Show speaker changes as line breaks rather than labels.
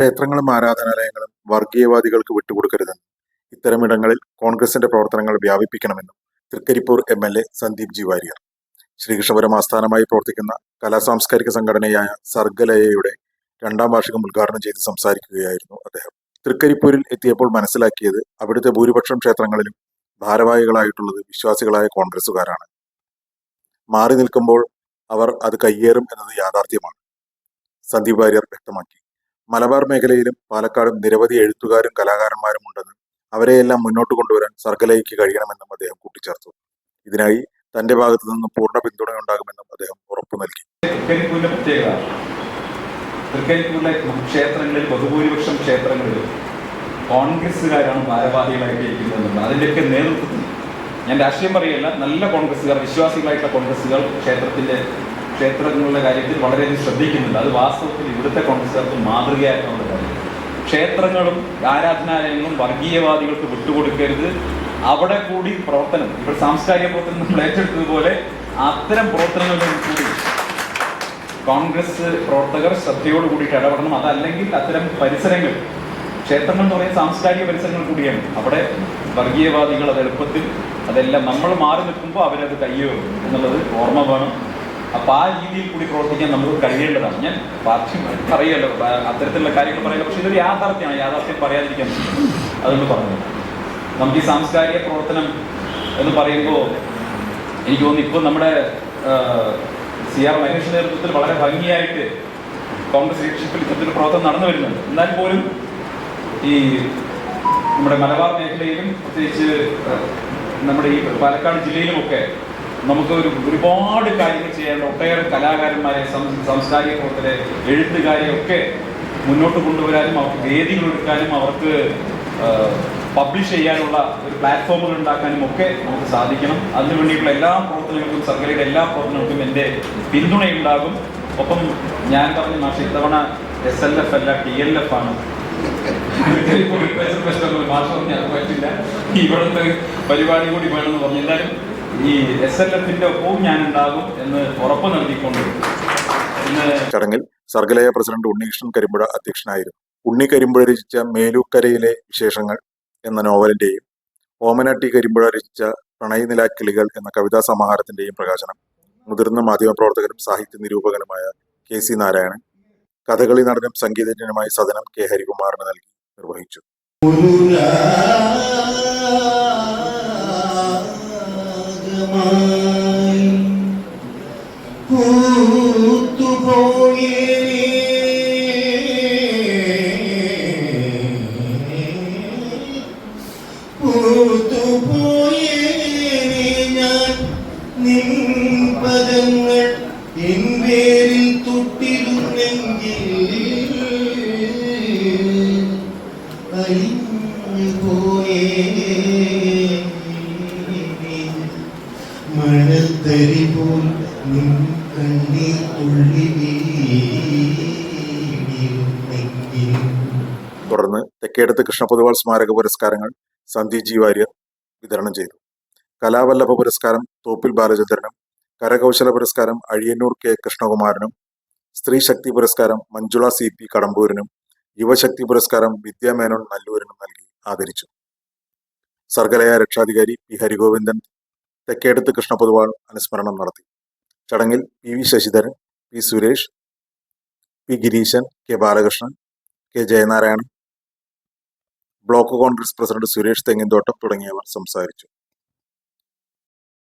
ക്ഷേത്രങ്ങളും ആരാധനാലയങ്ങളും വർഗീയവാദികൾക്ക് വിട്ടുകൊടുക്കരുതെന്നും ഇത്തരമിടങ്ങളിൽ കോൺഗ്രസിന്റെ പ്രവർത്തനങ്ങൾ വ്യാപിപ്പിക്കണമെന്നും തൃക്കരിപ്പൂർ MLA സന്ദീപ് ജി വാര്യർ. ശ്രീകൃഷ്ണപുരം ആസ്ഥാനമായി പ്രവർത്തിക്കുന്ന കലാസാംസ്കാരിക സംഘടനയായ സർഗലയയുടെ 2ാം വാർഷികം ഉദ്ഘാടനം ചെയ്ത് സംസാരിക്കുകയായിരുന്നു അദ്ദേഹം. തൃക്കരിപ്പൂരിൽ എത്തിയപ്പോൾ മനസ്സിലാക്കിയത് അവിടുത്തെ ഭൂരിപക്ഷം ക്ഷേത്രങ്ങളിലും ഭാരവാഹികളായിട്ടുള്ളത് വിശ്വാസികളായ കോൺഗ്രസുകാരാണ്. മാറി നിൽക്കുമ്പോൾ അവർ അത് കയ്യേറും എന്നത് യാഥാർത്ഥ്യമാണ്. സന്ദീപ് വാര്യർ വ്യക്തമാക്കി. മലബാർ മേഖലയിലും പാലക്കാടും നിരവധി എഴുത്തുകാരും കലാകാരന്മാരും ഉണ്ടെന്നും അവരെയെല്ലാം മുന്നോട്ട് കൊണ്ടുവരാൻ സർഗലയ്ക്ക് കഴിയണമെന്നും അദ്ദേഹം കൂട്ടിച്ചേർത്തു. ഇതിനായി തന്റെ ഭാഗത്തു നിന്നും പൂർണ്ണ പിന്തുണയുണ്ടാകുമെന്നും അദ്ദേഹം ഉറപ്പു നൽകി.
തൃക്കരിപ്പൂരിലെ ക്ഷേത്രങ്ങളിൽ ബഹുഭൂരിപക്ഷം ക്ഷേത്രങ്ങളിലും കോൺഗ്രസ്സുകാരാണ് ഭാരവാഹികളായിട്ട് ഇരിക്കുന്നത്. അതിൻ്റെയൊക്കെ നേതൃത്വത്തിൽ ഞാൻ രാഷ്ട്രീയം പറയല്ല, നല്ല കോൺഗ്രസ്സുകാർ, വിശ്വാസികളായിട്ടുള്ള കോൺഗ്രസ്സുകൾ ക്ഷേത്രങ്ങളുടെ കാര്യത്തിൽ വളരെയധികം ശ്രദ്ധിക്കുന്നുണ്ട്. അത് വാസ്തവത്തിൽ ഇവിടുത്തെ കോൺഗ്രസ്സുകാർക്ക് മാതൃകയായിട്ടുള്ള കാര്യം. ക്ഷേത്രങ്ങളും ആരാധനാലയങ്ങളും വർഗീയവാദികൾക്ക് വിട്ടുകൊടുക്കരുത്. അവിടെ കൂടി പ്രവർത്തനം, ഇപ്പോൾ സാംസ്കാരിക പ്രവർത്തനം നമ്മൾ ഏറ്റെടുത്തതുപോലെ അത്തരം പ്രവർത്തനങ്ങളിലും കൂടി കോൺഗ്രസ് പ്രവർത്തകർ ശ്രദ്ധയോട് കൂടിയിട്ട് ഇടപെടണം. അതല്ലെങ്കിൽ അത്തരം പരിസരങ്ങൾ, ക്ഷേത്രങ്ങൾ എന്ന് പറയുന്ന സാംസ്കാരിക പരിസരങ്ങൾ കൂടിയാണ്. അവിടെ വർഗീയവാദികൾ അത് എളുപ്പത്തിൽ അതെല്ലാം നമ്മൾ മാറി നിൽക്കുമ്പോൾ അവരത് കയ്യേറും എന്നുള്ളത് ഓർമ്മ വേണം. അപ്പോൾ ആ രീതിയിൽ കൂടി പ്രവർത്തിക്കാൻ നമുക്ക് കഴിയേണ്ടതാണ്. ഞാൻ പാർട്ടി പറയല്ലോ, അത്തരത്തിലുള്ള കാര്യങ്ങൾ പറയല്ലോ, പക്ഷെ ഇതൊരു യാഥാർത്ഥ്യമാണ്. യാഥാർത്ഥ്യം പറയാതിരിക്കാൻ അതൊന്ന് പറഞ്ഞു. നമുക്ക് ഈ സാംസ്കാരിക പ്രവർത്തനം എന്ന് പറയുമ്പോൾ എനിക്ക് തോന്നുന്നു ഇപ്പോൾ നമ്മുടെ CR മഹേഷിന്റെ നേതൃത്വത്തിൽ വളരെ ഭംഗിയായിട്ട് കോൺഗ്രസ് ലീഡർഷിപ്പിൽ ഇത്തരത്തിലൊരു പ്രവർത്തനം നടന്നു വരുന്നുണ്ട്. എന്നാൽ പോലും ഈ നമ്മുടെ മലബാർ മേഖലയിലും പ്രത്യേകിച്ച് നമ്മുടെ ഈ പാലക്കാട് ജില്ലയിലുമൊക്കെ നമുക്ക് ഒരുപാട് കാര്യങ്ങൾ ചെയ്യാനുള്ള ഒട്ടേറെ കലാകാരന്മാരെ, സാംസ്കാരിക പ്രവർത്തകരെ, എഴുത്തുകാരെ ഒക്കെ മുന്നോട്ട് കൊണ്ടുവരാനും അവർക്ക് വേദികൾ എടുക്കാനും അവർക്ക് പബ്ലിഷ് ചെയ്യാനുള്ള ഒരു പ്ലാറ്റ്ഫോമുകൾ ഉണ്ടാക്കാനും ഒക്കെ നമുക്ക് സാധിക്കണം. അതിനു വേണ്ടിയിട്ടുള്ള എല്ലാ പ്രവർത്തനങ്ങൾക്കും, സർക്കാരിന്റെ എല്ലാ പ്രവർത്തനങ്ങൾക്കും എൻ്റെ പിന്തുണയുണ്ടാകും. ഒപ്പം ഞാൻ പറഞ്ഞ മാഷ് ഇത്തവണ SLF അല്ല TLF ആണ്. മാഷ് പറഞ്ഞ അത് പറ്റില്ല, ഇവിടുത്തെ പരിപാടി കൂടി വേണമെന്ന് പറഞ്ഞു. എന്തായാലും ഈ SLFന്റെ ഒപ്പവും ഞാൻ ഉണ്ടാകും എന്ന് ഉറപ്പ് നൽകിക്കൊണ്ട്
ചടങ്ങിൽ സർഗലയ പ്രസിഡന്റ് ഉണ്ണികൃഷ്ണൻ കരിമ്പുഴ അധ്യക്ഷനായിരുന്നു. ഉണ്ണി കരിമ്പുഴ രചിച്ച മേലൂക്കരയിലെ വിശേഷങ്ങൾ എന്ന നോവലിന്റെയും ഓമന ടി കരിമ്പുഴ രചിച്ച പ്രണയനിലാക്കിളികൾ എന്ന കവിതാ സമാഹാരത്തിന്റെയും പ്രകാശനം മുതിർന്ന മാധ്യമപ്രവർത്തകനും സാഹിത്യ നിരൂപകനുമായ KC നാരായണൻ, കഥകളി നടനും സംഗീതജ്ഞനുമായ സദനം K ഹരികുമാറിന് നൽകി നിർവഹിച്ചു.
പദങ്ങൾ എൻവേരിൽ തൊട്ടിരുന്നെങ്കിൽ അലിഞ്ഞു പോയേ മണത്തരി പോൽ നിൻ കണ്ണീർ തുള്ളി വീണിരുന്നെങ്കിൽ.
തുടർന്ന് തെക്കേടത്ത് കൃഷ്ണപൊതുവാൾ സ്മാരക പുരസ്കാരങ്ങൾ സന്ദീപ് ജി വാര്യർ വിതരണം ചെയ്തു. കലാവല്ലഭ പുരസ്കാരം തോപ്പിൽ ബാലചന്ദ്രനും, കരകൗശല പുരസ്കാരം അഴിയന്നൂർ K കൃഷ്ണകുമാരനും, സ്ത്രീ ശക്തി പുരസ്കാരം മഞ്ജുള CP കടമ്പൂരിനും, യുവശക്തി പുരസ്കാരം വിദ്യാമേനോൻ നല്ലൂരിനും നൽകി ആദരിച്ചു. സർഗലയ രക്ഷാധികാരി P ഹരിഗോവിന്ദൻ തെക്കേടത്ത് കൃഷ്ണപൊതുവാൾ അനുസ്മരണം നടത്തി. ചടങ്ങിൽ PV Sasidharan, P Suresh, P Gireeshan, K Balakrishnan, K Jayanarayanan, block Congress president Suresh Thenginthottam തുടങ്ങിയവർ സംസാരിച്ചു.